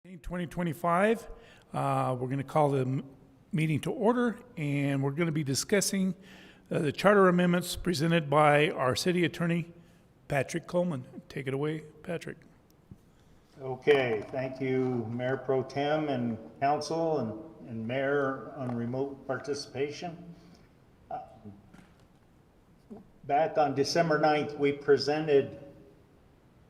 2025. We're going to call the meeting to order, and we're going to be discussing the charter amendments presented by our city attorney, Patrick Coleman. Take it away, Patrick. Okay, thank you, Mayor Pro Tem and Council and Mayor on remote participation. Back on December 9th, we presented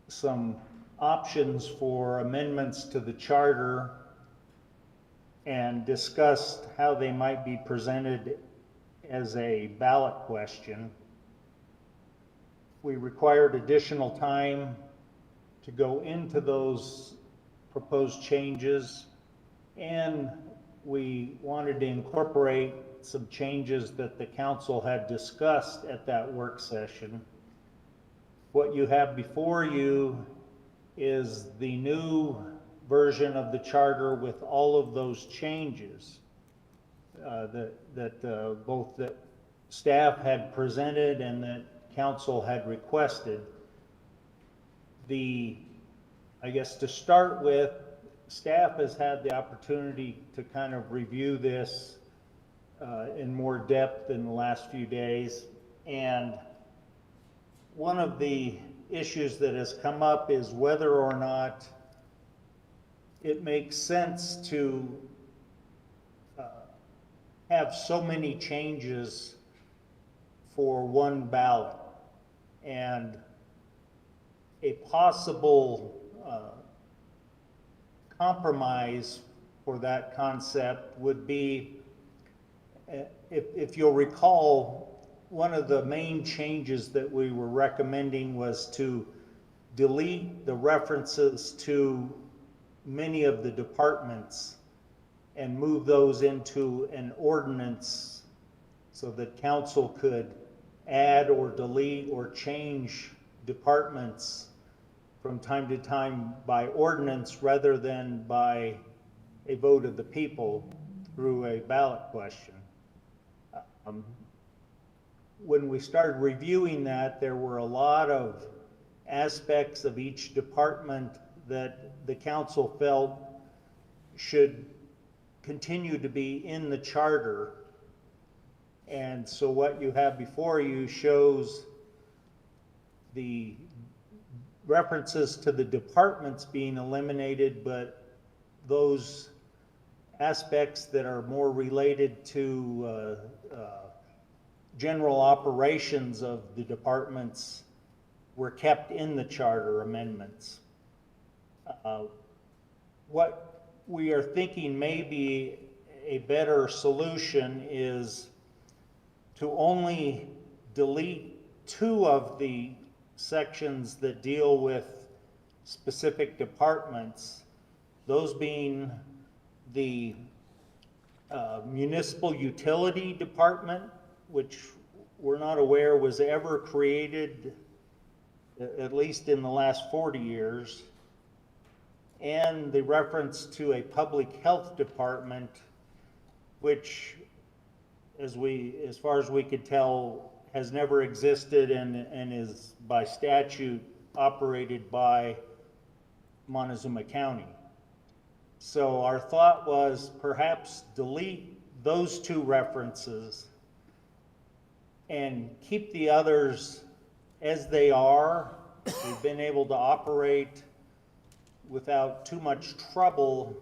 some options for amendments to the charter and discussed how they might be presented as a ballot question. We required additional time to go into those proposed changes, and we wanted to incorporate some changes that the council had discussed at that work session. What you have before you is the new version of the charter with all of those changes that both the staff had presented and that council had requested. I guess to start with, staff has had the opportunity to kind of review this in more depth in the last few days, and one of the issues that has come up is whether or not it makes sense to have so many changes for one ballot. And a possible compromise for that concept would be, if you'll recall, one of the main changes that we were recommending was to delete the references to many of the departments and move those into an ordinance so that council could add or delete or change departments from time to time by ordinance rather than by a vote of the people through a ballot question. When we started reviewing that, there were a lot of aspects of each department that the council felt should continue to be in the charter. And so what you have before you shows the references to the departments being eliminated, but those aspects that are more related to general operations of the departments were kept in the charter amendments. What we are thinking may be a better solution is to only delete two of the sections that deal with specific departments, those being the municipal utility department, which we're not aware was ever created, at least in the last 40 years, and the reference to a public health department, which, as far as we could tell, has never existed and is by statute operated by Montezuma County. So our thought was perhaps delete those two references and keep the others as they are. We've been able to operate without too much trouble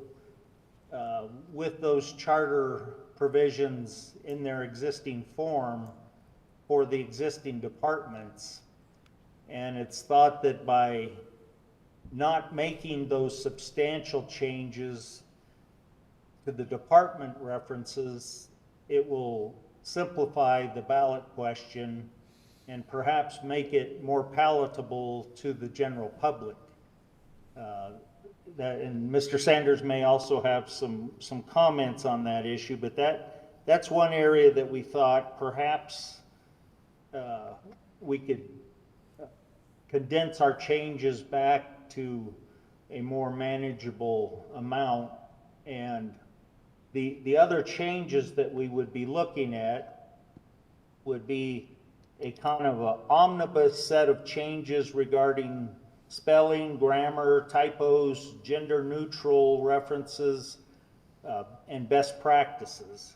with those charter provisions in their existing form for the existing departments. And it's thought that by not making those substantial changes to the department references, it will simplify the ballot question and perhaps make it more palatable to the general public. And Mr. Sanders may also have some comments on that issue, but that's one area that we thought perhaps we could condense our changes back to a more manageable amount. And the other changes that we would be looking at would be a kind of an omnibus set of changes regarding spelling, grammar, typos, gender neutral references, and best practices.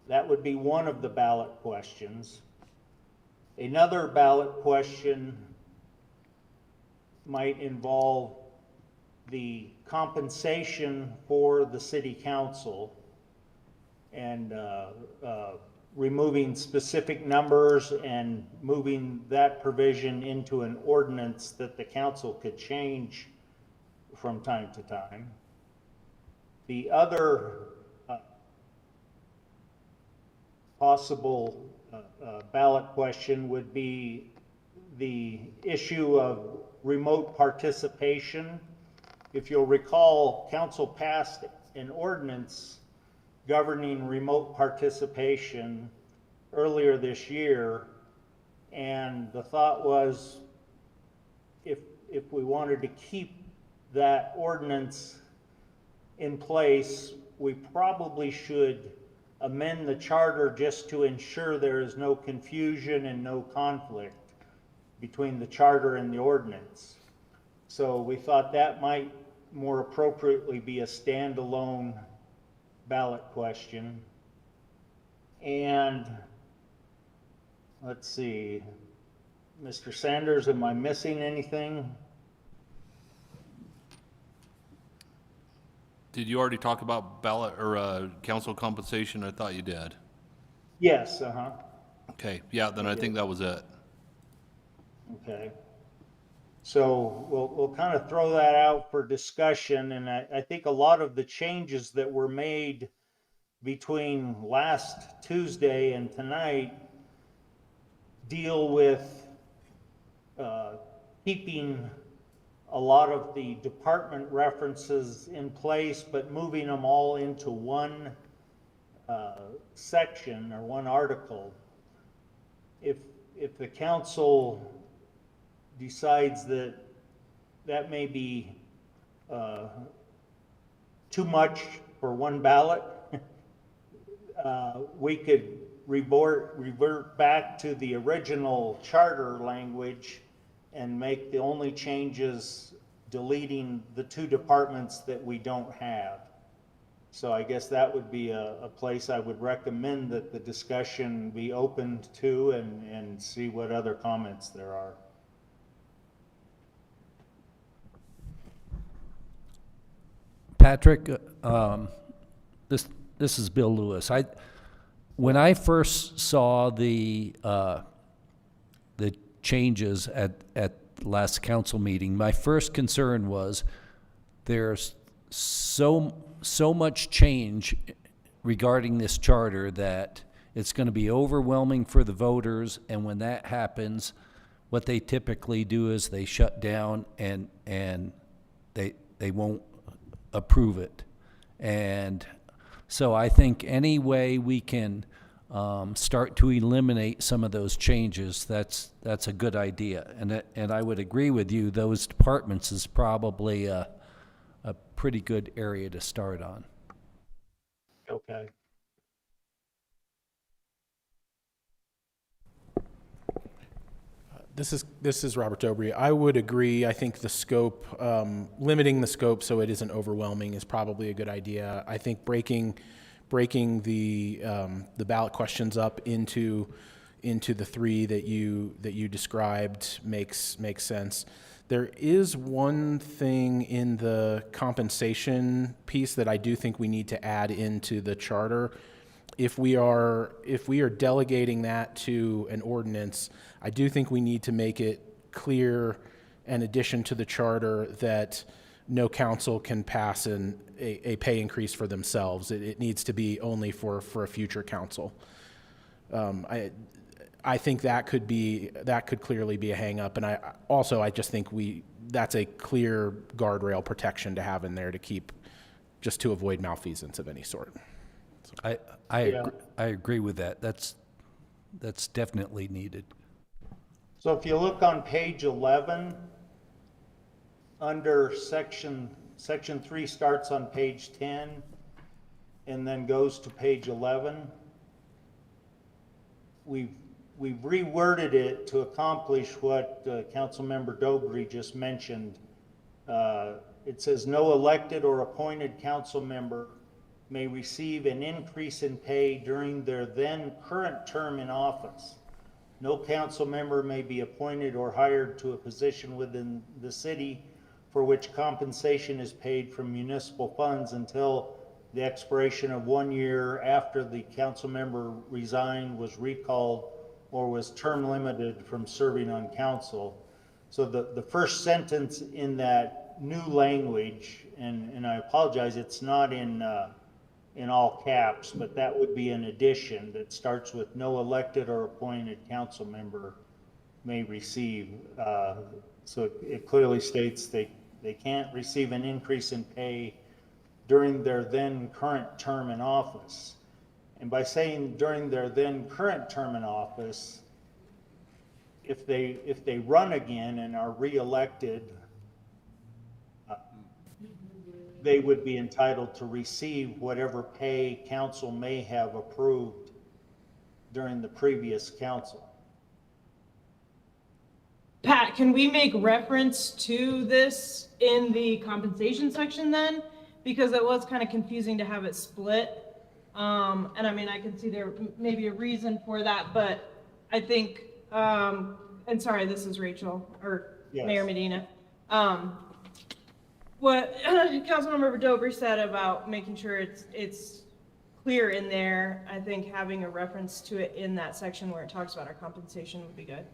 That would be one of the ballot questions. Another ballot question might involve the compensation for the city council and removing specific numbers and moving that provision into an ordinance that the council could change from time to time. The other possible ballot question would be the issue of remote participation. If you'll recall, council passed an ordinance governing remote participation earlier this year, and the thought was if we wanted to keep that ordinance in place, we probably should amend the charter just to ensure there is no confusion and no conflict between the charter and the ordinance. So we thought that might more appropriately be a standalone ballot question. And let's see, Mr. Sanders, am I missing anything? Did you already talk about ballot or council compensation? I thought you did. Yes, Okay, yeah, then I think that was it. Okay. So we'll kind of throw that out for discussion, and I think a lot of the changes that were made between last Tuesday and tonight deal with keeping a lot of the department references in place, but moving them all into one section or one article. If the council decides that that may be too much for one ballot, we could revert back to the original charter language and make the only changes deleting the two departments that we don't have. So I guess that would be a place I would recommend that the discussion be opened to and see what other comments there are. Patrick, this is Bill Lewis. When I first saw the changes at last council meeting, my first concern was there's so much change regarding this charter that it's going to be overwhelming for the voters, and when that happens, what they typically do is they shut down and they won't approve it. And so I think any way we can start to eliminate some of those changes, that's a good idea. And I would agree with you, those departments is probably a pretty good area to start on. Okay. This is Robert Dobry. I would agree. I think the scope, limiting the scope so it isn't overwhelming, is probably a good idea. I think breaking the ballot questions up into the three that you described makes sense. There is one thing in the compensation piece that I do think we need to add into the charter. If we are delegating that to an ordinance, I do think we need to make it clear, in addition to the charter, that no council can pass a pay increase for themselves. It needs to be only for a future council. I think that could clearly be a hang up, and I just think that's a clear guardrail protection to have in there to keep, just to avoid malfeasance of any sort. So. I agree with that. That's definitely needed. So if you look on page 11, under section 3 starts on page 10 and then goes to page 11. We've we've reworded it to accomplish what Councilmember Dogry just mentioned. It says, no elected or appointed council member may receive an increase in pay during their then current term in office. No council member may be appointed or hired to a position within the city for which compensation is paid from municipal funds until the expiration of 1 year after the council member resigned, was recalled, or was term limited from serving on council. So the first sentence in that new language, and I apologize, it's not in all caps, but that would be an addition that starts with no elected or appointed council member may receive. So it clearly states they can't receive an increase in pay during their then current term in office. And by saying during their then current term in office, if they run again and are reelected, they would be entitled to receive whatever pay council may have approved during the previous council. Pat, can we make reference to this in the compensation section then? Because it was kind of confusing to have it split. And I mean, I can see there may be a reason for that, but I think, and sorry, this is Rachel, or Yes. Mayor Medina. What Councilmember Dobry said about making sure it's clear in there, I think having a reference to it in that section where it talks about our compensation would be good.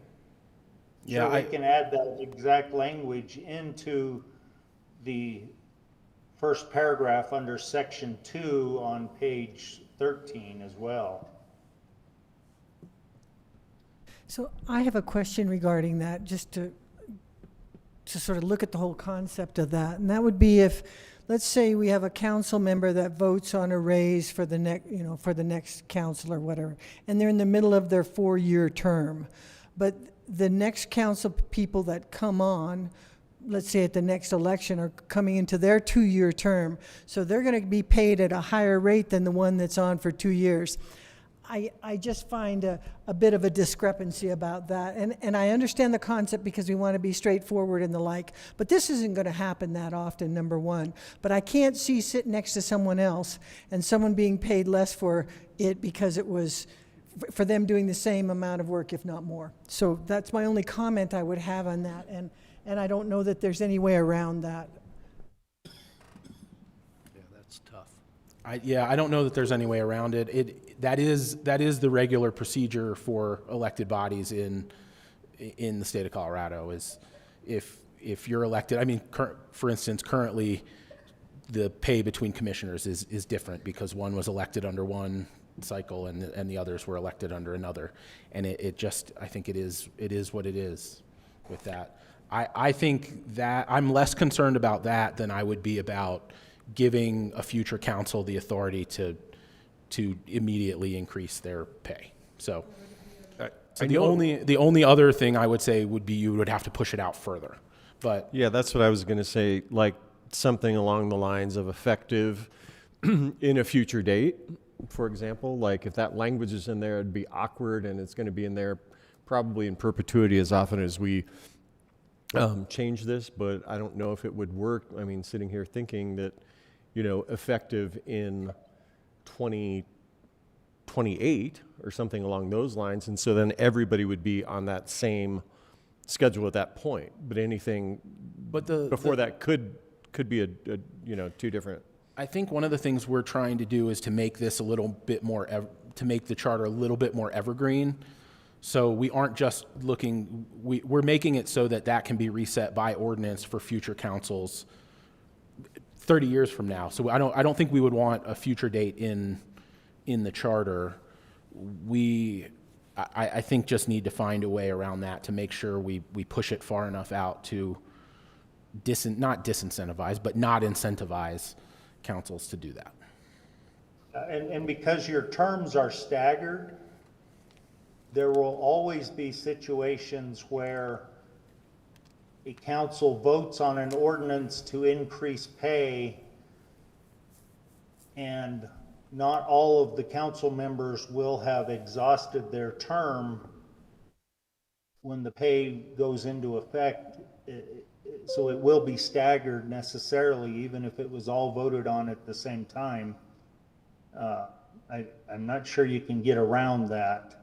Yeah, we can add that exact language into the first paragraph under section 2 on page 13 as well. So I have a question regarding that, just to sort of look at the whole concept of that. And that would be if, let's say we have a council member that votes on a raise for the next, for the next council or whatever, and they're in the middle of their 4-year term. But the next council people that come on, let's say at the next election, are coming into their 2-year term. So they're going to be paid at a higher rate than the one that's on for 2 years. I just find a bit of a discrepancy about that. And I understand the concept because we want to be straightforward and the like, but this isn't going to happen that often, number one. But I can't see sitting next to someone else and someone being paid less for it because it was for them doing the same amount of work, if not more. So that's my only comment I would have on that. And I don't know that there's any way around that. Yeah, that's tough. I don't know that there's any way around it. That is the regular procedure for elected bodies in the state of Colorado. Is if you're elected, I mean, for instance, currently the pay between commissioners is different because one was elected under one cycle and the others were elected under another, and it just, I think it is what it is with that. I think that I'm less concerned about that than I would be about giving a future council the authority to immediately increase their pay. So the only other thing I would say would be you would have to push it out further. But Yeah, that's what I was going to say, like something along the lines of effective in a future date, for example. Like if that language is in there, it'd be awkward, and it's going to be in there probably in perpetuity as often as we change this, but I don't know if it would work. I mean, sitting here thinking that, effective in 2028 or something along those lines, and so then everybody would be on that same schedule at that point. But anything before that could be a two different. I think one of the things we're trying to do is to make this a little bit more, to make the charter a little bit more evergreen. So we aren't just looking, we're making it so that can be reset by ordinance for future councils 30 years from now. So I don't think we would want a future date in the charter. I think just need to find a way around that to make sure we push it far enough out to not disincentivize, but not incentivize councils to do that. And because your terms are staggered, there will always be situations where a council votes on an ordinance to increase pay, and not all of the council members will have exhausted their term when the pay goes into effect, so it will be staggered necessarily, even if it was all voted on at the same time. I'm not sure you can get around that.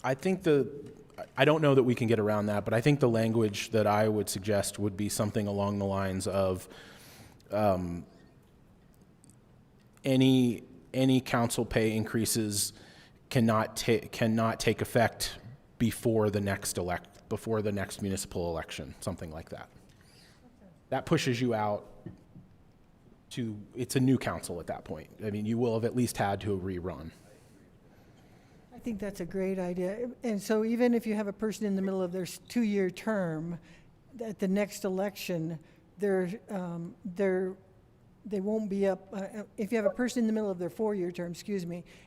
I think I don't know that we can get around that, but I think the language that I would suggest would be something along the lines of any council pay increases cannot take effect before the next municipal election, something like that. That pushes you out to, it's a new council at that point. I mean, you will have at least had to rerun. I think that's a great idea. And so even if you have a person in the middle of their 2-year term, at the next election, they won't be up, if you have a person in the middle of their 4-year term,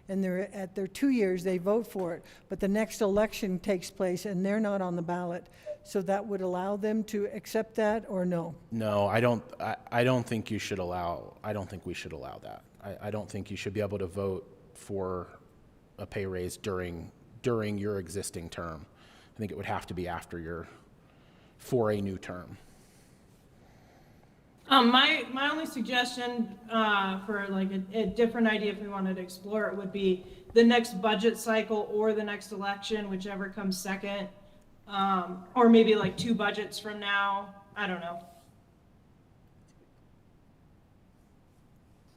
and they're at their 2 years, they vote for it, but the next election takes place and they're not on the ballot. So that would allow them to accept that, or no? No, I don't think you should allow, I don't think we should allow that. I don't think you should be able to vote for a pay raise during your existing term. I think it would have to be for a new term. My only suggestion for like a different idea, if we wanted to explore it, would be the next budget cycle or the next election, whichever comes second, or maybe like 2 budgets from now. I don't know.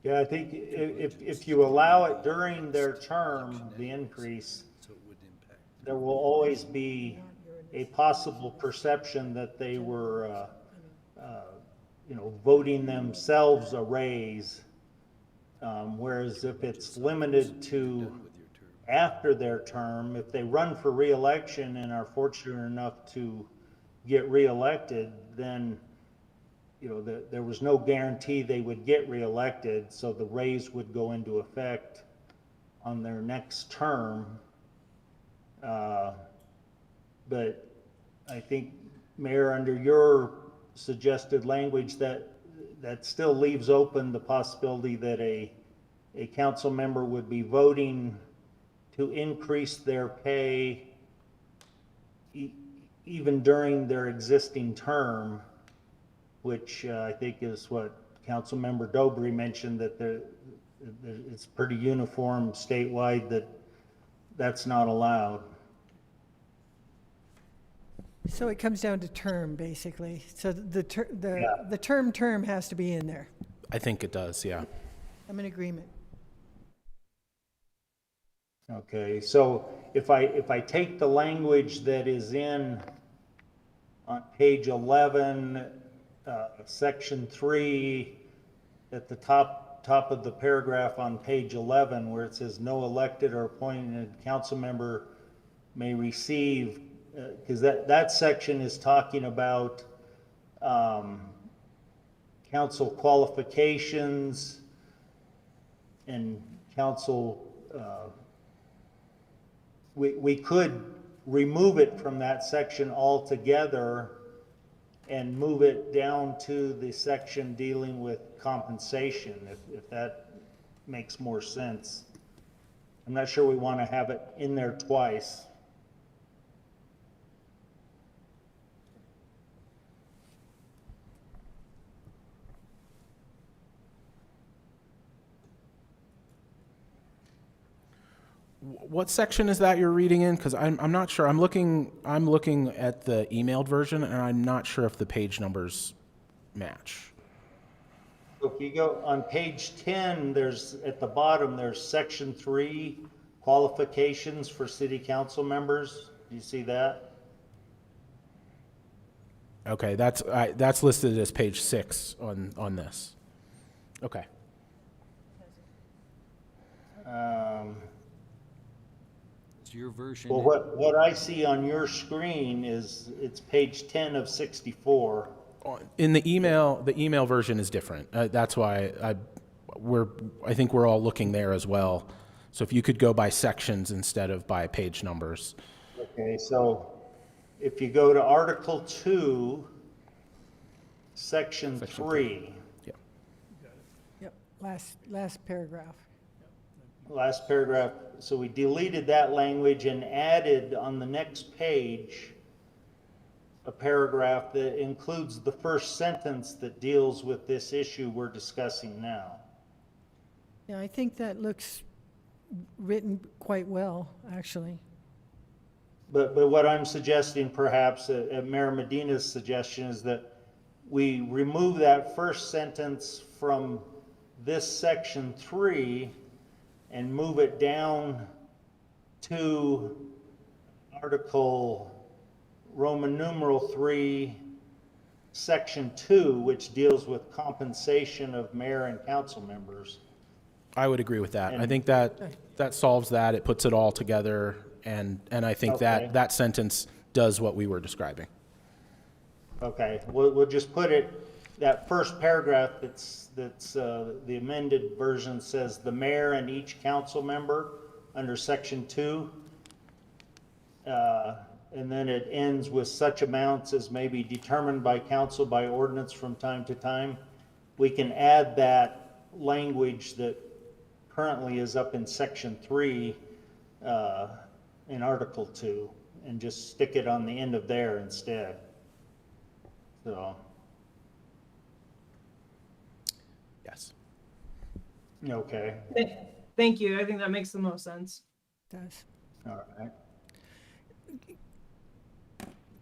Yeah, I think if you allow it during their term, the increase, there will always be a possible perception that they were, voting themselves a raise. Whereas if it's limited to after their term, if they run for reelection and are fortunate enough to get reelected, then there was no guarantee they would get reelected, so the raise would go into effect on their next term. But I think, Mayor, under your suggested language, that still leaves open the possibility that a council member would be voting to increase their pay even during their existing term, which I think is what Councilmember Dobry mentioned, that it's pretty uniform statewide that that's not allowed. So it comes down to term, basically. So the Yeah. term has to be in there. I think it does, yeah. I'm in agreement. Okay, so if I take the language that is on page 11, section 3, at the top of the paragraph on page 11, where it says no elected or appointed council member may receive, because that section is talking about council qualifications and council. We could remove it from that section altogether and move it down to the section dealing with compensation, if that makes more sense. I'm not sure we want to have it in there twice. What section is that you're reading in? Because I'm not sure. I'm looking at the emailed version, and I'm not sure if the page numbers match. So if you go on page 10, at the bottom, there's section 3, qualifications for city council members. Do you see that? Okay, that's listed as page 6 on this. Okay. Your version. Well, what I see on your screen is it's page 10 of 64. In the email version is different. That's why I think we're all looking there as well. So if you could go by sections instead of by page numbers. Okay, so if you go to Article 2, Section 3. Yeah. Yep, last paragraph. last paragraph, so we deleted that language and added on the next page a paragraph that includes the first sentence that deals with this issue we're discussing now. Yeah, I think that looks written quite well, actually. But what I'm suggesting, perhaps, at Mayor Medina's suggestion, is that we remove that first sentence from this section 3 and move it down to Article Roman numeral 3, Section 2, which deals with compensation of mayor and council members. I would agree with that. I And- think that solves that. It puts it all together, and I think Okay. that sentence does what we were describing. Okay, we'll just put it, that first paragraph that's the amended version says the mayor and each council member under section 2. And then it ends with such amounts as may be determined by council by ordinance from time to time. We can add that language that currently is up in section 3 in Article 2 and just stick it on the end of there instead. So, Yes. okay, Thank you. I think that makes the most sense. Does. all right.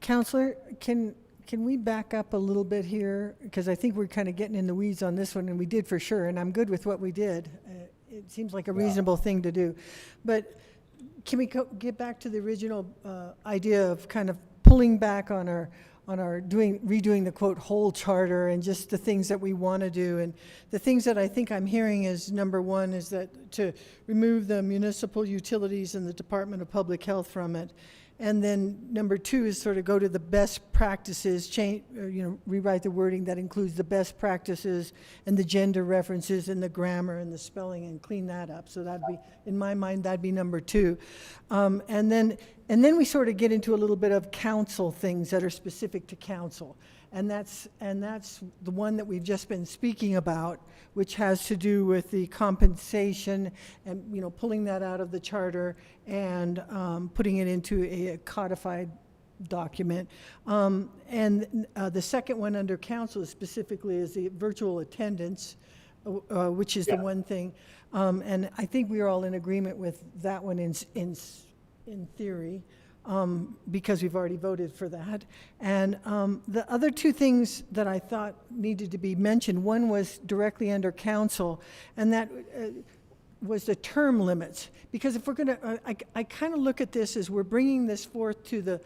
Counselor, can we back up a little bit here? Because I think we're kind of getting in the weeds on this one, and we did for sure, and I'm good with what we did. It seems like a reasonable thing to do. But can we get back to the original idea of kind of pulling back on our redoing the quote whole charter and just the things that we want to do? And the things that I think I'm hearing is, number one is that to remove the municipal utilities and the Department of Public Health from it. And then number two is sort of go to the best practices, change, rewrite the wording that includes the best practices and the gender references and the grammar and the spelling, and clean that up. So that'd be, in my mind, that'd be number two. And then we sort of get into a little bit of council things that are specific to council. And that's the one that we've just been speaking about, which has to do with the compensation and, pulling that out of the charter and putting it into a codified document. And the second one under council specifically is the virtual attendance, which is the one thing. And I think we are all in agreement with that one in theory. Because we've already voted for that. And the other two things that I thought needed to be mentioned, one was directly under council, and that was the term limits. Because if we're going to, I kind of look at this as we're bringing this forth to the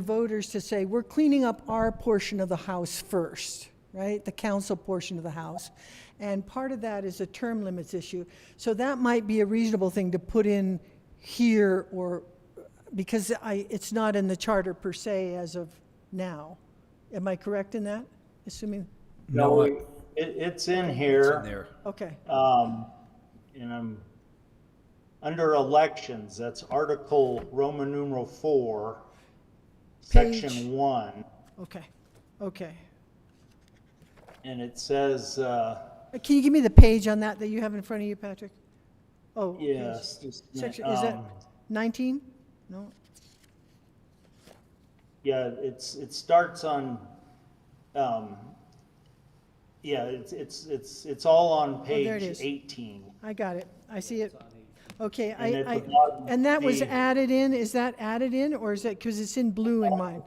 voters to say, we're cleaning up our portion of the house first, right? The council portion of the house. And part of that is a term limits issue. So that might be a reasonable thing to put in here, or because it's not in the charter per se as of now. Am I correct in that? Assuming, No, it's in here. There. okay, And I'm under elections, that's Article Roman numeral 4, Page. Section 1, okay. and it says, Can you give me the page on that you have in front of you, Patrick? Oh. page. yes, just a minute, Section, is that 19? No? yeah, it starts on, yeah, it's all on there it page is. 18. I got it. I see it. Okay, And at the bottom and that was page- added in, is that added in, or is that, because it's in blue in mine?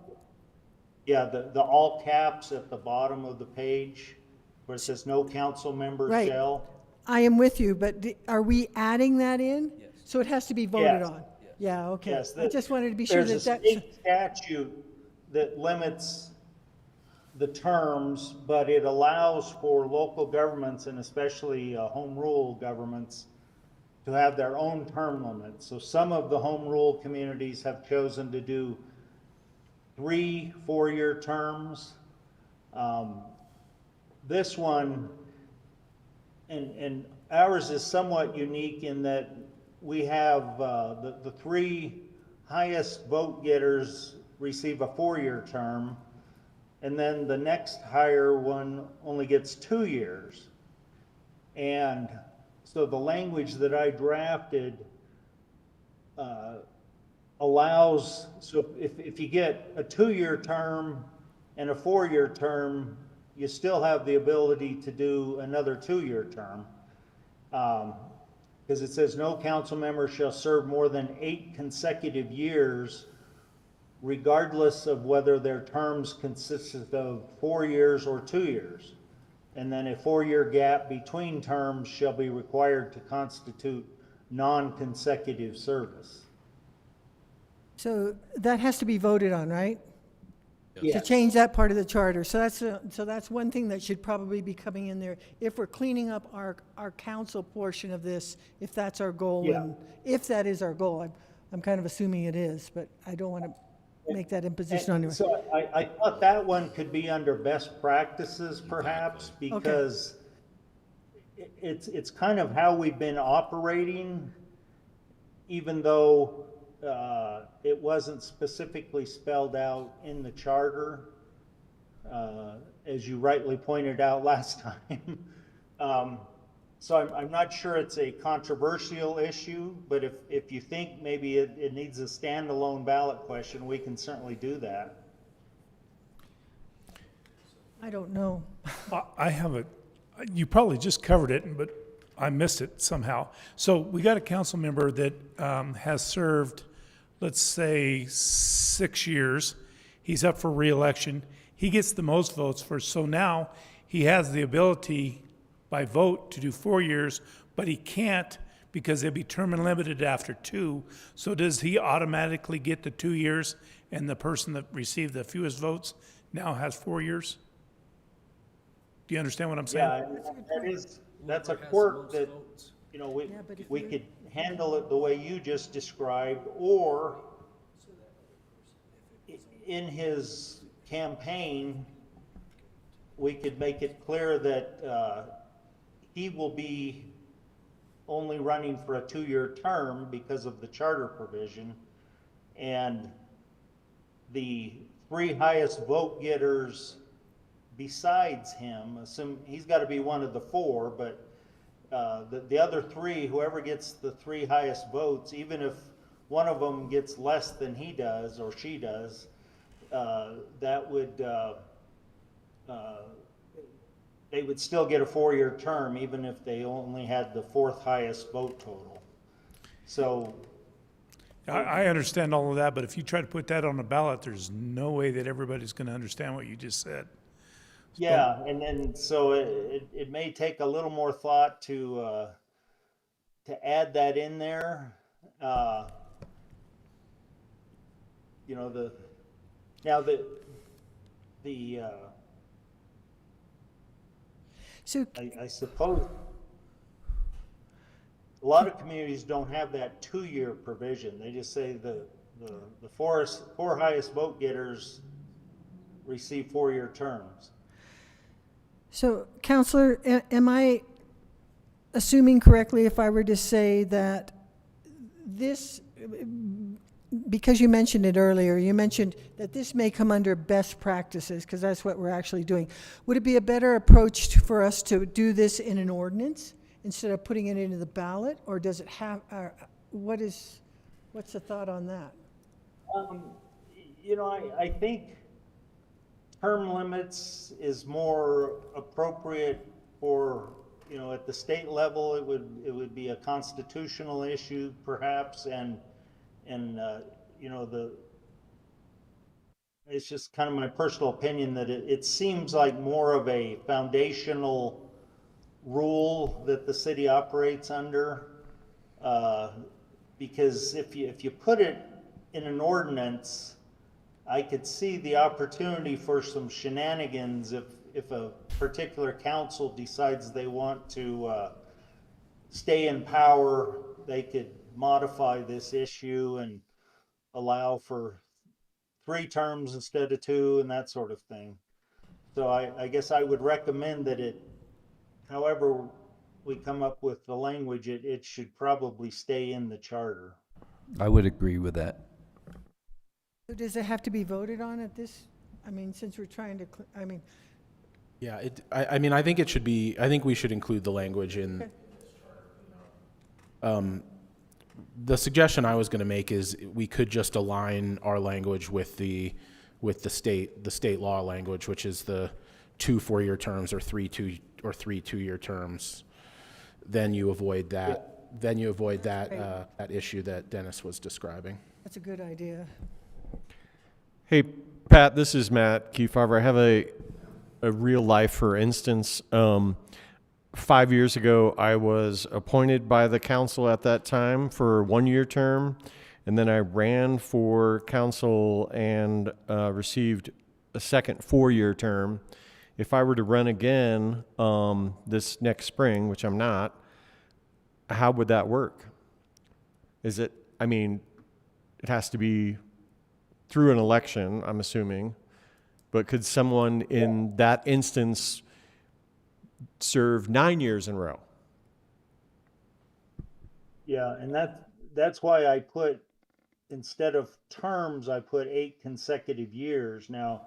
Yeah, the all caps at the bottom of the page, where it says no council member Right. shall. I am with you, but are we adding that in? Yes. So it has to be voted Yes. on? Yeah, okay. Yes, I just wanted to be sure there's that a state statute that limits the terms, but it allows for local governments and especially home rule governments to have their own term limits. So some of the home rule communities have chosen to do 3 4-year terms. This one, and ours is somewhat unique in that we have the 3 highest vote getters receive a 4-year term, and then the next higher one only gets 2 years. And So the language that I drafted allows, so if you get a 2-year term and a 4-year term, you still have the ability to do another 2-year term. Because it says no council member shall serve more than 8 consecutive years, regardless of whether their terms consisted of 4 years or 2 years. And then a 4-year gap between terms shall be required to constitute non-consecutive service. So that has to be voted on, right? To Yes. change that part of the charter. So that's one thing that should probably be coming in there. If we're cleaning up our council portion of this, if that's our goal. Yeah. And if that is our goal, I'm kind of assuming it is, but I don't want to make that imposition on And you. so I thought that one could be under best practices perhaps, because it's kind of how we've been operating, even though it wasn't specifically spelled out in the charter, as you rightly pointed out last time. So I'm not sure it's a controversial issue, but if you think maybe it needs a standalone ballot question, we can certainly do that. I don't know. I have you probably just covered it, but I missed it somehow. So we got a council member that has served, let's say, 6 years. He's up for reelection. He gets the most votes for, so now he has the ability by vote to do 4 years, but he can't because they'll be term and limited after 2. So does he automatically get the 2 years, and the person that received the fewest votes now has 4 years? Do you understand what I'm saying? Yeah, that's a quirk that, you know, Yeah, but if we you're- could handle it the way you just described, or in his campaign, we could make it clear that he will be only running for a 2-year term because of the charter provision, and the 3 highest vote getters besides him, assume he's got to be one of the 4, but the other 3, whoever gets the 3 highest votes, even if one of them gets less than he does or she does, that would they would still get a 4-year term, even if they only had the 4th highest vote total. So, I understand all of that, but if you try to put that on a ballot, there's no way that everybody's going to understand what you just said. yeah, and then, so it may take a little more thought to add that in there. You know, So I suppose a lot of communities don't have that 2-year provision. They just say the 4 highest vote getters receive 4-year terms. So, Counselor, am I assuming correctly if I were to say that this, because you mentioned it earlier, you mentioned that this may come under best practices, because that's what we're actually doing. Would it be a better approach for us to do this in an ordinance instead of putting it into the ballot, or does it have, what's the thought on that? You know, I think term limits is more appropriate for, you know, at the state level, it would be a constitutional issue perhaps, and you know, it's just kind of my personal opinion that it seems like more of a foundational rule that the city operates under, because if you put it in an ordinance, I could see the opportunity for some shenanigans if a particular council decides they want to stay in power. They could modify this issue and allow for 3 terms instead of 2 and that sort of thing. So I guess I would recommend that however we come up with the language, it should probably stay in the charter. I would agree with that. So does it have to be voted on at this, I mean, since we're trying to, Yeah, I mean, I think it should be, I think we should include the language in, Okay. The suggestion I was going to make is we could just align our language with the state law language, which is the 2 4-year terms or 3 2-year terms. Then you avoid that. Then you avoid that that issue that Dennis was describing. That's a good idea. Hey, Pat, this is Matt Kefauver. I have a real life, for instance. 5 years ago, I was appointed by the council at that time for a 1-year term, and then I ran for council and received a second 4-year term. If I were to run again this next spring, which I'm not, how would that work? Is it, I mean, it has to be through an election, I'm assuming, but could someone in that instance serve 9 years in a row? Yeah, and that's why I put, instead of terms, I put 8 consecutive years. Now,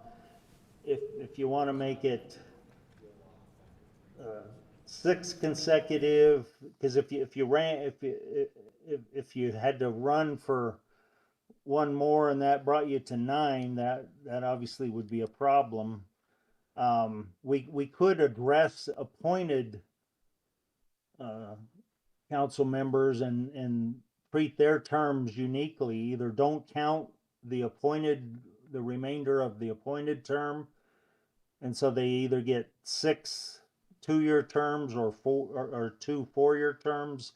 if you want to make it 6 consecutive, because if you had to run for one more and that brought you to 9, that obviously would be a problem. We could address appointed council members and treat their terms uniquely. Either don't count the remainder of the appointed term, and so they either get 6 2-year terms or 2 4-year terms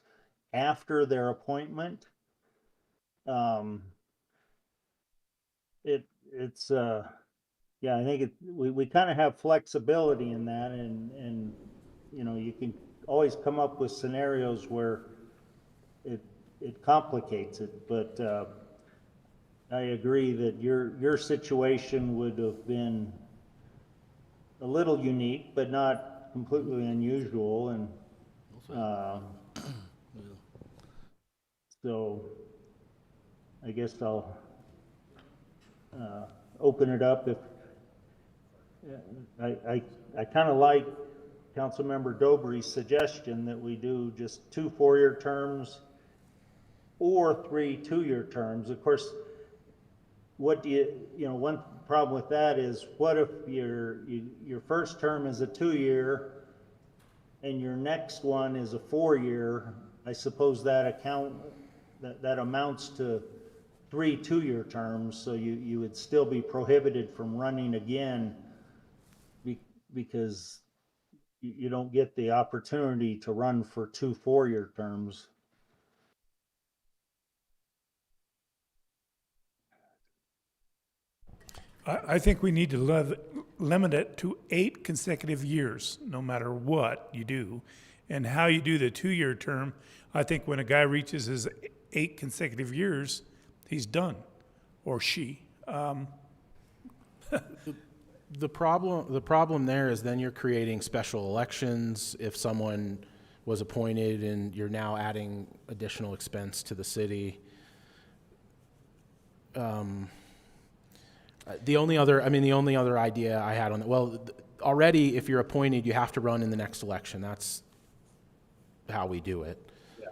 after their appointment. It's yeah, I think we kind of have flexibility in that, and you can always come up with scenarios where it complicates it, but I agree that your situation would have been a little unique, but not completely unusual, and so I guess I'll open it up. If I kind of like Councilmember Dobry's suggestion that we do just 2 4-year terms or 3 2-year terms. Of course, what do one problem with that is, what if your first term is a 2-year and your next one is a 4-year? I suppose that amounts to 3 2-year terms, so you would still be prohibited from running again because you don't get the opportunity to run for 2 4-year terms. I think we need to limit it to 8 consecutive years, no matter what you do. And how you do the 2-year term, I think when a guy reaches his 8 consecutive years, he's done, or she. The problem there is then you're creating special elections. If someone was appointed and you're now adding additional expense to the city. The only other idea I had on that, already if you're appointed, you have to run in the next election. That's how we do it. Yeah.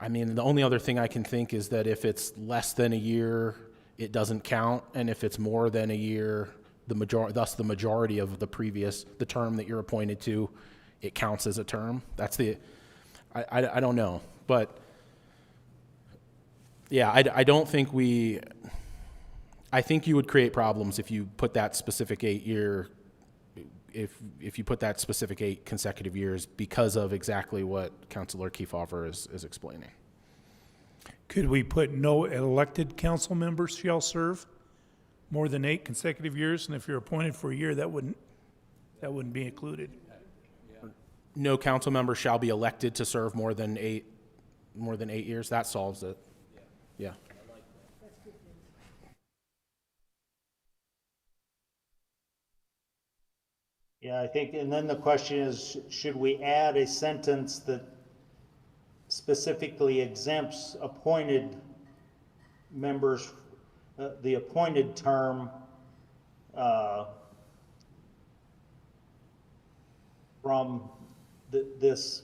The only other thing I can think is that if it's less than a year, it doesn't count, and if it's more than a year, the majority of the term that you're appointed to, it counts as a term. That's I don't know, but yeah, I don't think I think you would create problems if you put that specific 8-year, if you put that specific 8 consecutive years, because of exactly what Councilor Kefauver is explaining. Could we put no elected council members shall serve more than 8 consecutive years? And if you're appointed for a year, that wouldn't be included. No council member shall be elected to serve more than 8 years. That solves it. Yeah. Yeah, I think, and then the question is, should we add a sentence that specifically exempts appointed members, the appointed term, from this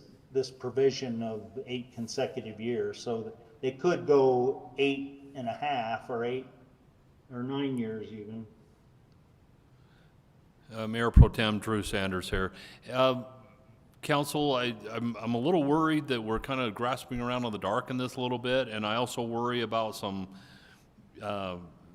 provision of 8 consecutive years. So they could go 8.5 or 8 or 9 years even. Mayor Pro Tem Drew Sanders here. Council, I'm a little worried that we're kind of grasping around in the dark in this a little bit, and I also worry about some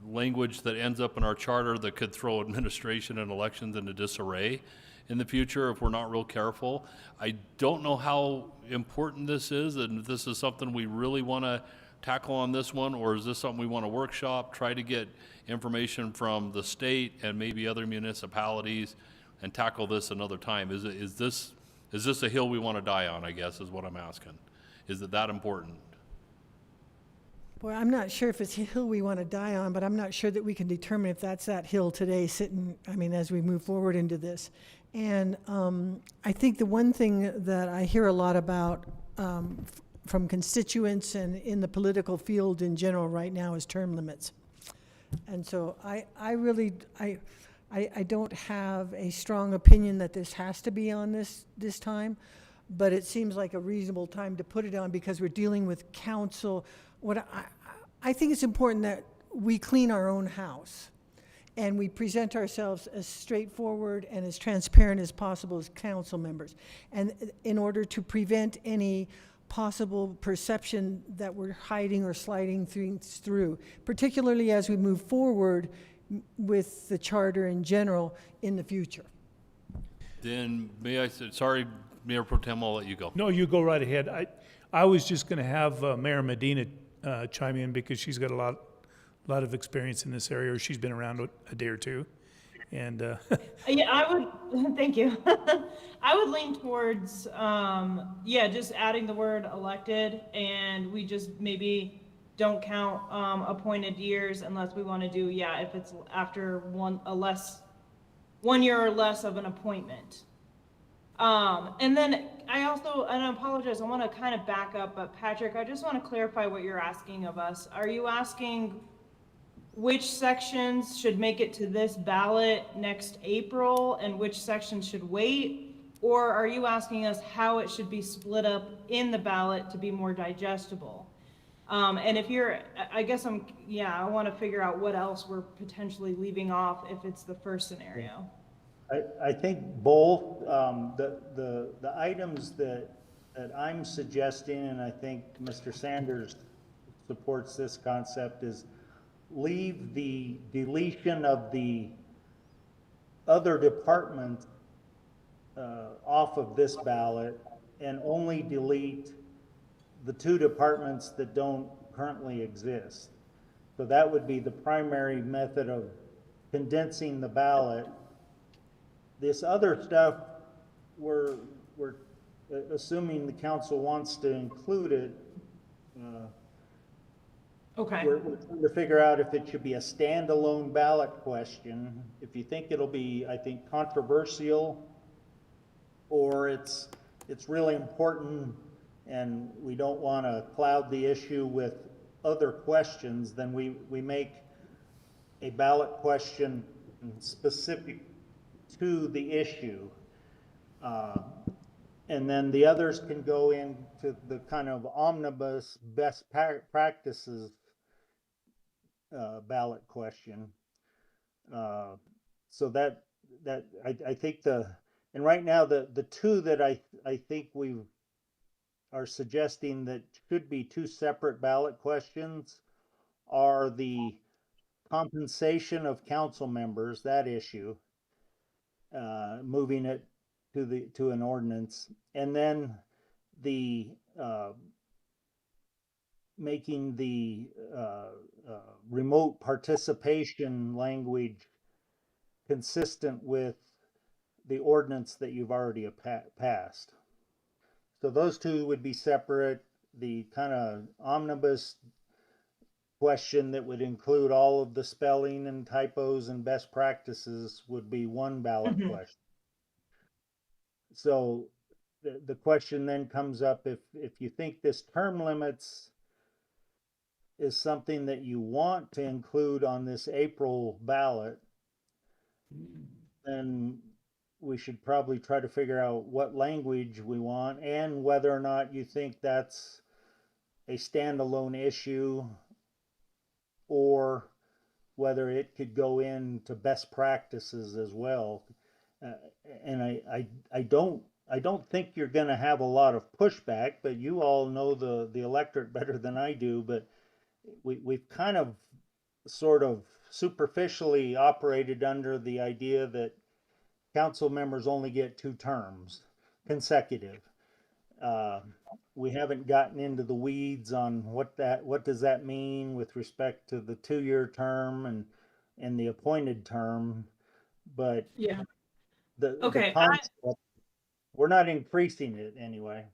language that ends up in our charter that could throw administration and elections into disarray in the future if we're not real careful. I don't know how important this is, and if this is something we really want to tackle on this one, or is this something we want to workshop, try to get information from the state and maybe other municipalities and tackle this another time? Is this a hill we want to die on, I guess, is what I'm asking. Is it that important? Boy, I'm not sure if it's a hill we want to die on, but I'm not sure that we can determine if that's that hill today sitting, I mean, as we move forward into this. And I think the one thing that I hear a lot about from constituents and in the political field in general right now is term limits. And so I really don't have a strong opinion that this has to be on this time, but it seems like a reasonable time to put it on because we're dealing with council. What I think it's important that we clean our own house and we present ourselves as straightforward and as transparent as possible as council members. And in order to prevent any possible perception that we're hiding or sliding things through, particularly as we move forward with the charter in general in the future. Then may I say, sorry, Mayor Pro Tem, I'll let you go. No, you go right ahead. I was just going to have Mayor Medina chime in because she's got a lot of experience in this area, or she's been around a day or two. And Yeah, I would, thank you. I would lean towards, just adding the word elected, and we just maybe don't count appointed years unless we want to do, if it's after 1 year or less of an appointment. And then I also, and I apologize, I want to kind of back up, but Patrick, I just want to clarify what you're asking of us. Are you asking which sections should make it to this ballot next April and which sections should wait? Or are you asking us how it should be split up in the ballot to be more digestible? And if you're, I guess I want to figure out what else we're potentially leaving off if it's the first scenario. I think both, the items that I'm suggesting, and I think Mr. Sanders supports this concept, is leave the deletion of the other department off of this ballot and only delete the 2 departments that don't currently exist. So that would be the primary method of condensing the ballot. This other stuff, we're assuming the council wants to include it. Okay. We're trying to figure out if it should be a standalone ballot question, if you think it'll be, I think, controversial, or it's really important and we don't want to cloud the issue with other questions, then we make a ballot question specific to the issue. And then the others can go into the kind of omnibus best practices ballot question. So that I think and right now the 2 that I think we are suggesting that should be 2 separate ballot questions are the compensation of council members, that issue, moving it to an ordinance, and then the making the remote participation language consistent with the ordinance that you've already passed. So those 2 would be separate. The kind of omnibus question that would include all of the spelling and typos and best practices would be one ballot question. So the question then comes up, if you think this term limits is something that you want to include on this April ballot, then we should probably try to figure out what language we want and whether or not you think that's a standalone issue or whether it could go into best practices as well. Uh, and I don't think you're going to have a lot of pushback, but you all know the electorate better than I do. But we've kind of sort of superficially operated under the idea that council members only get 2 terms consecutive. We haven't gotten into the weeds on what does that mean with respect to the 2-year term and the appointed term, but Yeah. the Okay, concept, we're not increasing it anyway.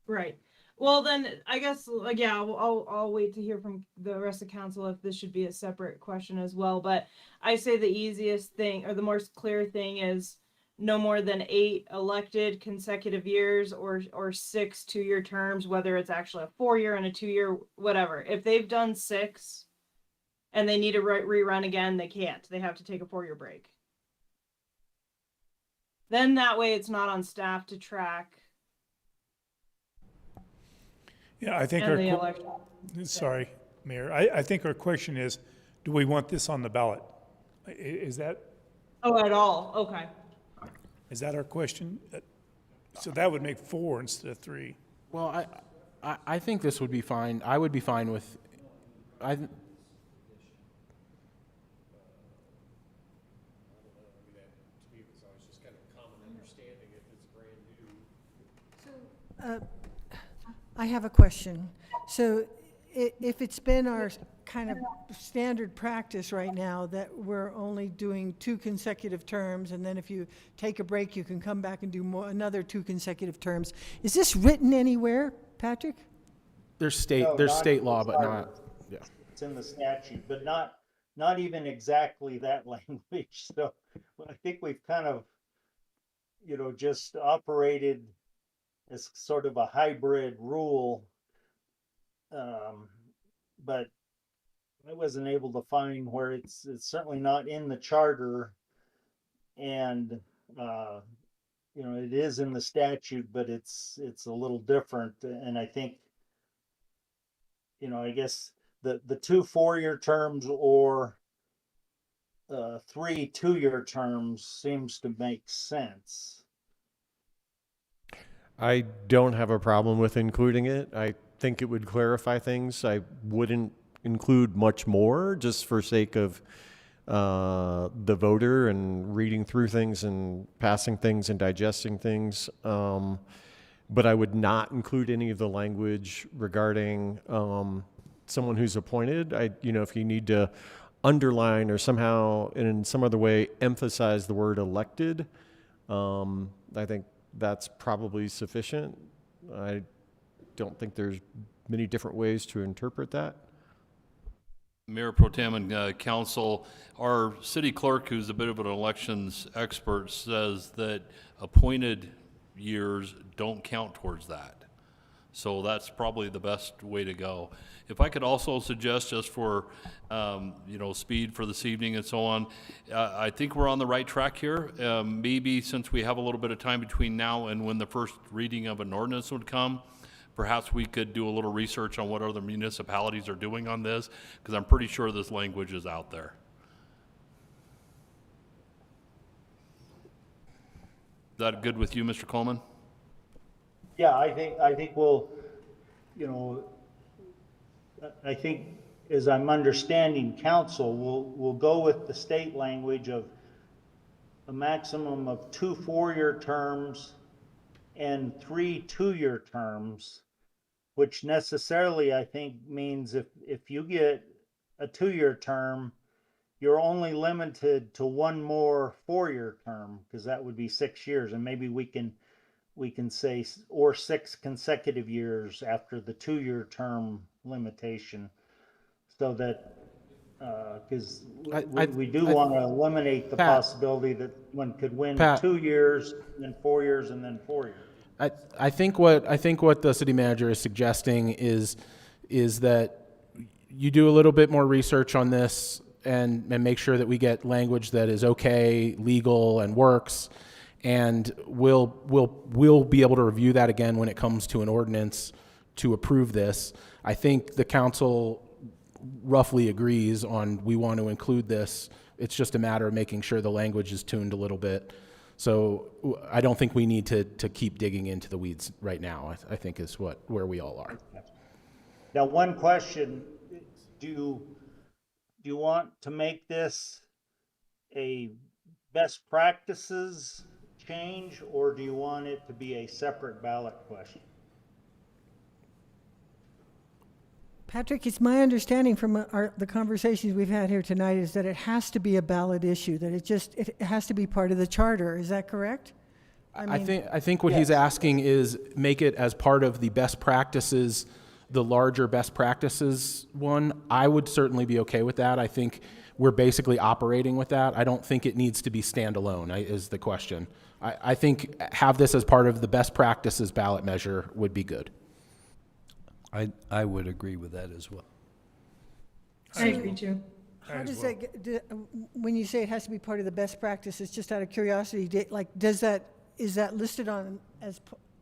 right. Well, then I guess, like, yeah, I'll wait to hear from the rest of council if this should be a separate question as well. But I say the easiest thing or the most clear thing is no more than 8 elected consecutive years or 6 2-year terms, whether it's actually a 4-year and a 2-year, whatever. If they've done 6 and they need to rerun again, they can't. They have to take a 4-year break. Then that way it's not on staff to track Yeah, I think and our, the election. sorry, Mayor, I think our question is, do we want this on the ballot? Is that Oh, at all? Okay. our question? So that would make 4 instead of 3. Well, I think this would be fine. I would be fine with, I, I have a question. So if it's been our kind of standard practice right now that we're only doing 2 consecutive terms, and then if you take a break, you can come back and do another 2 consecutive terms, is this written anywhere, Patrick? there's No, there's not state in law, the but charter. not, yeah. It's in the statute, but not even exactly that language. So I think we've kind of, just operated as sort of a hybrid rule. But I wasn't able to find where it's certainly not in the charter, and it is in the statute, but it's a little different. And I think, I guess the 2 4-year terms or 3 2-year terms seems to make sense. I don't have a problem with including it. I think it would clarify things. I wouldn't include much more just for sake of the voter and reading through things and passing things and digesting things. But I would not include any of the language regarding someone who's appointed. If you need to underline or somehow in some other way emphasize the word elected, I think that's probably sufficient. I don't think there's many different ways to interpret that. Mayor Pro Tem and Council, our city clerk, who's a bit of an elections expert, says that appointed years don't count towards that. So that's probably the best way to go. If I could also suggest, just for speed for this evening and so on, I think we're on the right track here. Maybe since we have a little bit of time between now and when the first reading of an ordinance would come, perhaps we could do a little research on what other municipalities are doing on this, because I'm pretty sure this language is out there. Is that good with you, Mr. Coleman? Yeah, I think we'll, I think as I'm understanding council, we'll go with the state language of a maximum of 2 4-year terms and 3 2-year terms, which necessarily I think means if you get a 2-year term, you're only limited to 1 more 4-year term, because that would be 6 years, and maybe we can say, or 6 consecutive years after the 2-year term limitation, so that, because we do want to eliminate the Pat. possibility that one could win Pat. 2 years, then 4 years, and then 4 years. I think what the city manager is suggesting is that you do a little bit more research on this, and make sure that we get language that is okay, legal, and works. And we'll be able to review that again when it comes to an ordinance to approve this. I think the council roughly agrees on we want to include this. It's just a matter of making sure the language is tuned a little bit. So I don't think we need to keep digging into the weeds right now, I think is where we all are. Now, one question, do you want to make this a best practices change, or do you want it to be a separate ballot question? Patrick, it's my understanding from the conversations we've had here tonight is that it has to be a ballot issue, that it has to be part of the charter. Is that correct? I think what he's asking is make it as part of the best practices, the larger best practices one. I would certainly be okay with that. I think we're basically operating with that. I don't think it needs to be standalone, is the question. I think have this as part of the best practices ballot measure would be good. I would agree with that as well. I agree too. How does that when you say it has to be part of the best practices, just out of curiosity, is that listed on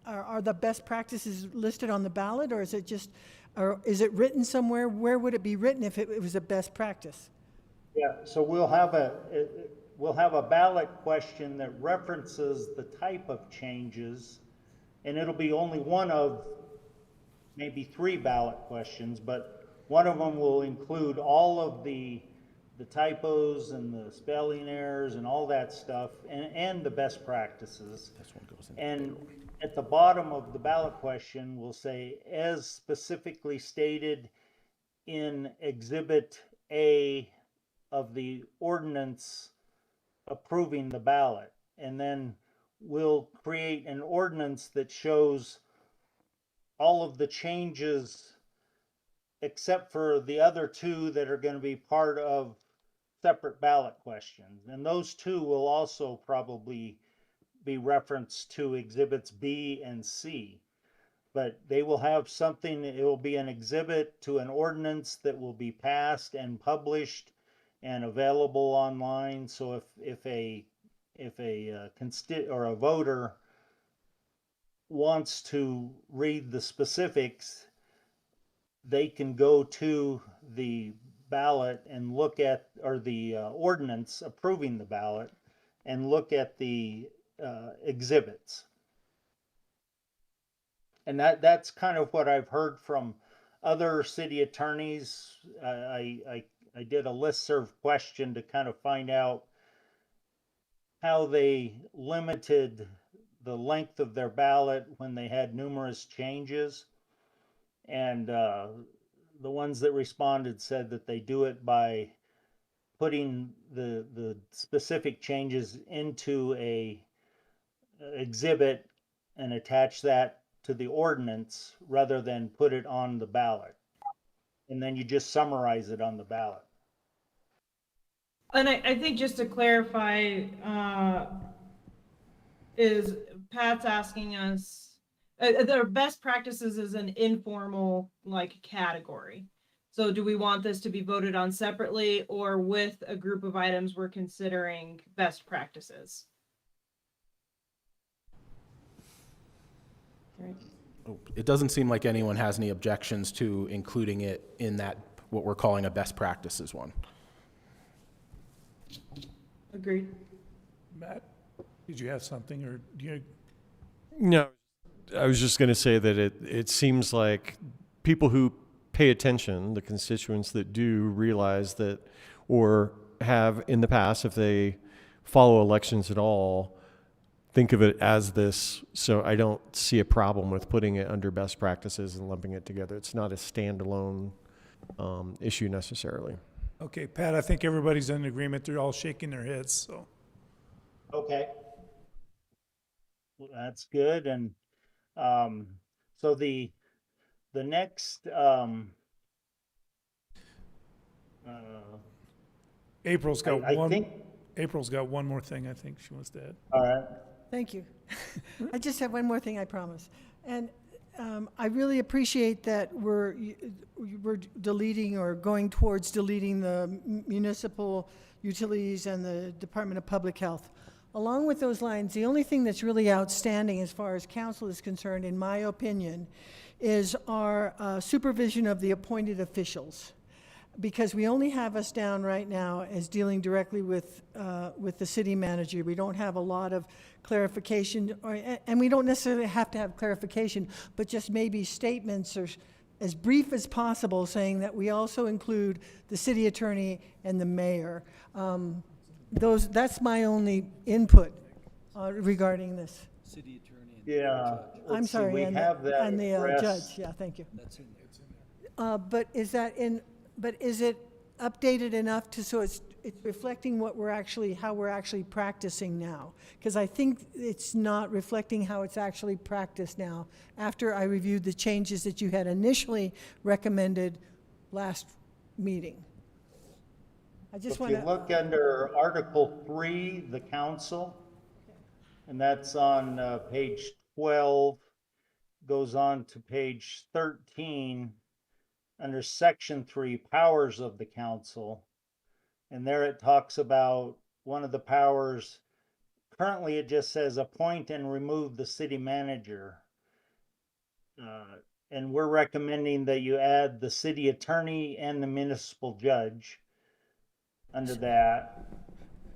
are the best practices listed on the ballot, or is it written somewhere? Where would it be written if it was a best practice? Yeah, so we'll have a ballot question that references the type of changes, and it'll be only one of maybe 3 ballot questions, but one of them will include all of the typos and the spelling errors and all that stuff, and the best practices. And at the bottom of the ballot question, we'll say, as specifically stated in Exhibit A of the ordinance approving the ballot. And then we'll create an ordinance that shows all of the changes except for the other 2 that are going to be part of separate ballot questions. And those 2 will also probably be referenced to Exhibits B and C. But they will have something, it will be an exhibit to an ordinance that will be passed and published and available online. So if a voter wants to read the specifics, they can go to the ballot and look at, or the ordinance approving the ballot, and look at the exhibits. And that's kind of what I've heard from other city attorneys. I did a listserv question to kind of find out how they limited the length of their ballot when they had numerous changes. And the ones that responded said that they do it by putting the specific changes into a exhibit and attach that to the ordinance rather than put it on the ballot. And then you just summarize it on the ballot. And I think just to clarify, is Pat's asking us, their best practices is an informal category. So do we want this to be voted on separately or with a group of items we're considering best practices? Right. It doesn't seem like anyone has any objections to including it in that, what we're calling a best practices one. Agreed. Matt, did you have something, or do you? No, I was just going to say that it seems like people who pay attention, the constituents that do realize that, or have in the past, if they follow elections at all, think of it as this. So I don't see a problem with putting it under best practices and lumping it together. It's not a standalone issue necessarily. Okay, Pat, I think everybody's in agreement. They're all shaking their heads, so. Okay. Well, that's good. And so the next April's got I think, April's got one more thing I think she wants to add. all right. Thank you. I just have one more thing, I promise. And I really appreciate that we're deleting or going towards deleting the municipal utilities and the Department of Public Health. Along with those lines, the only thing that's really outstanding as far as council is concerned, in my opinion, is our supervision of the appointed officials. Because we only have us down right now as dealing directly with the city manager. We don't have a lot of clarification, and we don't necessarily have to have clarification, but just maybe statements or as brief as possible saying that we also include the city attorney and the mayor. That's my only input regarding this. City attorney and Yeah. I'm let's see, sorry, we and have that and the addressed. judge, yeah, thank you. that's in there. But is that but is it updated enough so it's reflecting what how we're actually practicing now? Because I think it's not reflecting how it's actually practiced now, after I reviewed the changes that you had initially recommended last meeting. I just If want you to, look under Article 3, the council, and that's on page 12, goes on to page 13, under Section 3, powers of the council. And there it talks about one of the powers. Currently, it just says appoint and remove the city manager. And we're recommending that you add the city attorney and the municipal judge under that.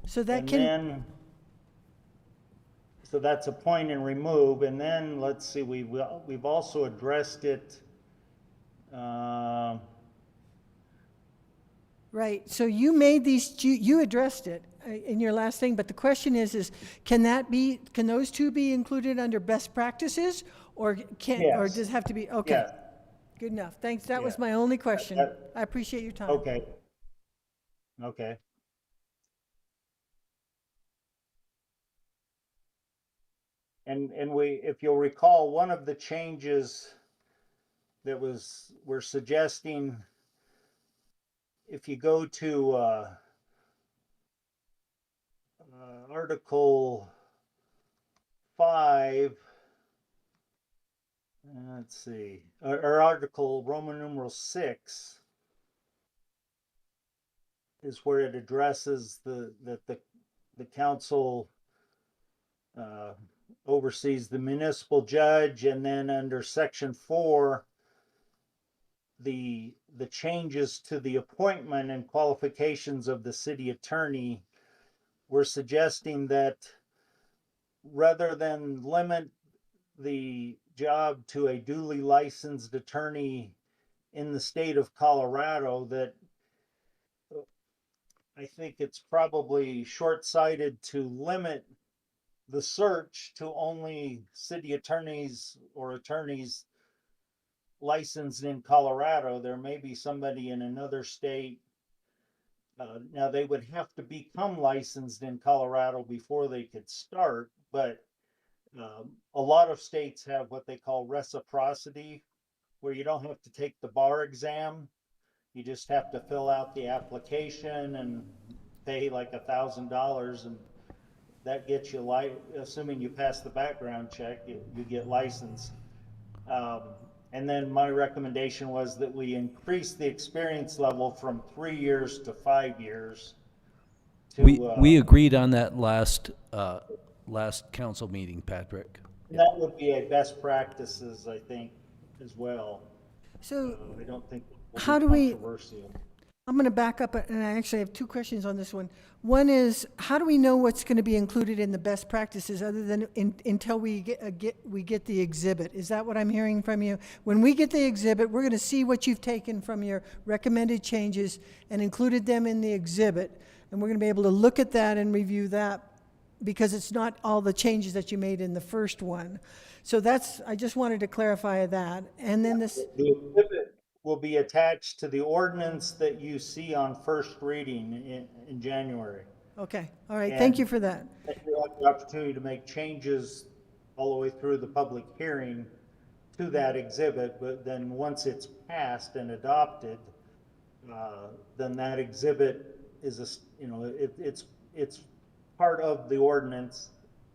so that And can, then, so that's appoint and remove. And then, let's see, we've also addressed it. right, so you made you addressed it in your last thing, but the question is can those two be included under best practices? Or Yes. does it have to be, okay, Yes. good enough, thanks, that was Yeah. my only question. That- I appreciate your time. Okay. Okay. And if you'll recall, one of the changes that we're suggesting, if you go to Article 5, let's see, or Article Roman numeral 6, is where it addresses that the council oversees the municipal judge, and then under Section 4, the changes to the appointment and qualifications of the city attorney. We're suggesting that rather than limit the job to a duly licensed attorney in the state of Colorado, that I think it's probably short-sighted to limit the search to only city attorneys or attorneys licensed in Colorado. There may be somebody in another state. Now, they would have to become licensed in Colorado before they could start, but a lot of states have what they call reciprocity, where you don't have to take the bar exam. You just have to fill out the application and pay like $1,000, and that gets you, assuming you pass the background check, you get licensed. And then my recommendation was that we increase the experience level from 3 years to 5 years. We agreed on that last council meeting, Patrick. That would be a best practices, I think, as well. So I don't think it will how be do we- controversial. I'm going to back up, and I actually have two questions on this one. One is, how do we know what's going to be included in the best practices other than until we get the exhibit? Is that what I'm hearing from you? When we get the exhibit, we're going to see what you've taken from your recommended changes and included them in the exhibit, and we're going to be able to look at that and review that, because it's not all the changes that you made in the first one. So I just wanted to clarify that. And then this, The exhibit will be attached to the ordinance that you see on first reading in January. okay, all right, thank you for that. And you'll have the opportunity to make changes all the way through the public hearing to that exhibit, but then once it's passed and adopted, then that exhibit is it's part of the ordinance,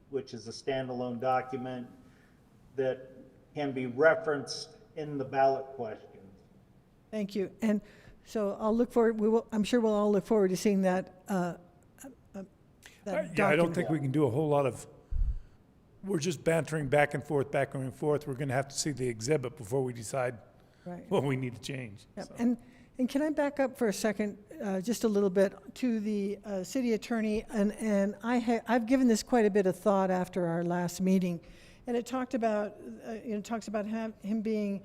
which is a standalone document that can be referenced in the ballot questions. Thank you. And so I'll look forward, I'm sure we'll all look forward to seeing that, that Yeah, I don't document. think we can do a whole lot of, we're just bantering back and forth. We're gonna have to see the exhibit before we decide Right. what we need to change. Yep. So. And can I back up for a second, just a little bit, to the city attorney? And I've given this quite a bit of thought after our last meeting. And it talked about, talks about him being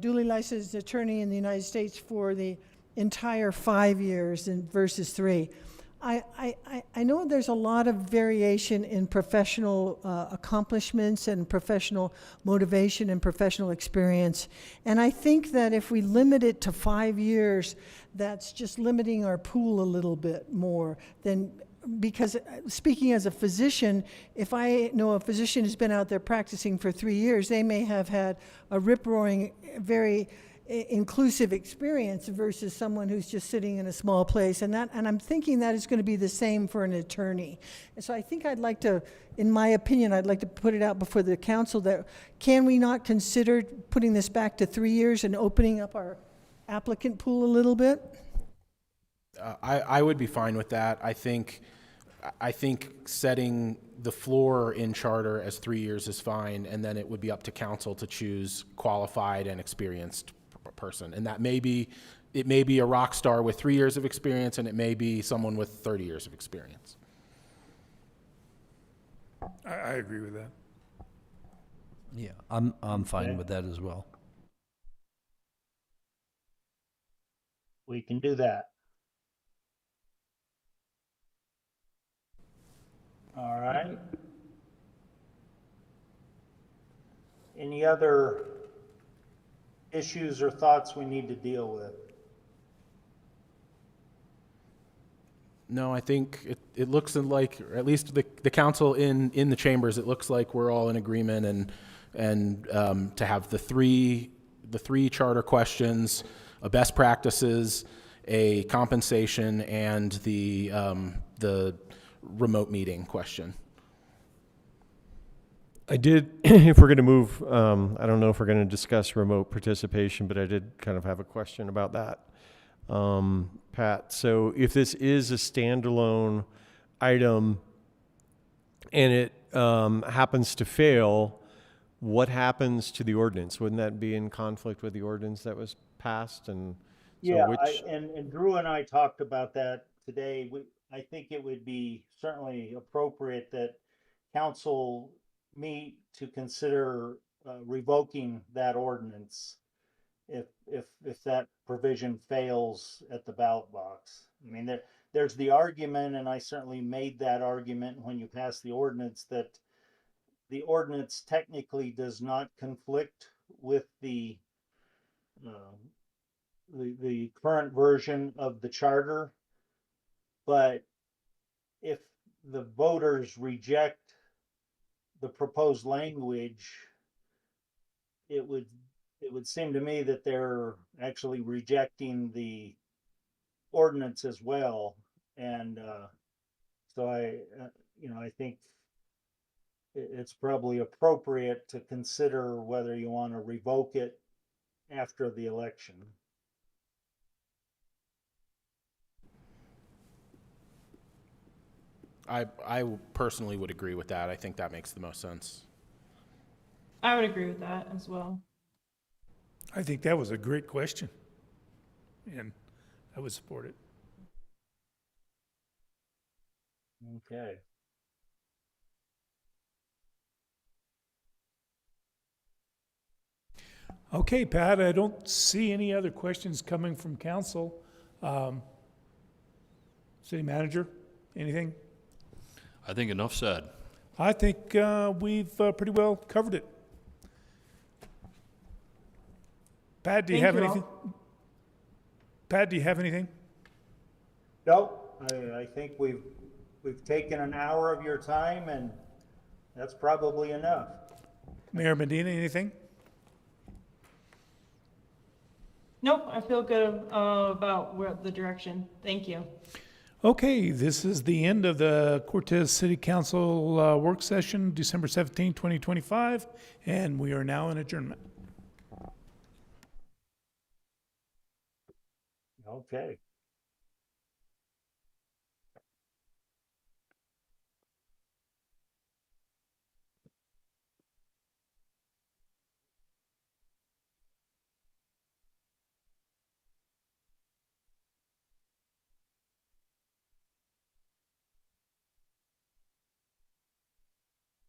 duly licensed attorney in the United States for the entire 5 years versus 3. I know there's a lot of variation in professional accomplishments and professional motivation and professional experience. And I think that if we limit it to 5 years, that's just limiting our pool a little bit more than, because speaking as a physician, if I know a physician has been out there practicing for 3 years, they may have had a rip-roaring, very inclusive experience versus someone who's just sitting in a small place. And I'm thinking that is going to be the same for an attorney. And so I think I'd like to, in my opinion, I'd like to put it out before the council that, can we not consider putting this back to 3 years and opening up our applicant pool a little bit? I would be fine with that. I think setting the floor in charter as 3 years is fine, and then it would be up to council to choose qualified and experienced person. And that it may be a rock star with 3 years of experience, and it may be someone with 30 years of experience. I agree with that. Yeah, I'm fine with that as well. We can do that. All right. Any other issues or thoughts we need to deal with? No, I think it looks like, or at least the council in the chambers, it looks like we're all in agreement, and to have the three charter questions, a best practices, a compensation, and the remote meeting question. I did, if we're going to move, I don't know if we're going to discuss remote participation, but I did kind of have a question about that. Pat, so if this is a standalone item and it happens to fail, what happens to the ordinance? Wouldn't that be in conflict with the ordinance that was passed? And so Yeah, which, and Drew and I talked about that today. I think it would be certainly appropriate that council meet to consider revoking that ordinance if that provision fails at the ballot box. I mean, there's the argument, and I certainly made that argument when you pass the ordinance, that the ordinance technically does not conflict with the current version of the charter. But if the voters reject the proposed language, it would seem to me that they're actually rejecting the ordinance as well. And so I think it's probably appropriate to consider whether you want to revoke it after the election. I personally would agree with that. I think that makes the most sense. I would agree with that as well. I think that was a great question, and I would support it. Okay. Okay, Pat, I don't see any other questions coming from council. City manager, anything? I think enough said. I think we've pretty well covered it. Pat, do you Thank have you all. anything? Pat, do you have anything? No, I think we've taken an hour of your time, and that's probably enough. Mayor Medina, anything? Nope, I feel good about the direction. Thank you. Okay, this is the end of the Cortez City Council work session, December 17, 2025, and we are now in adjournment. Okay.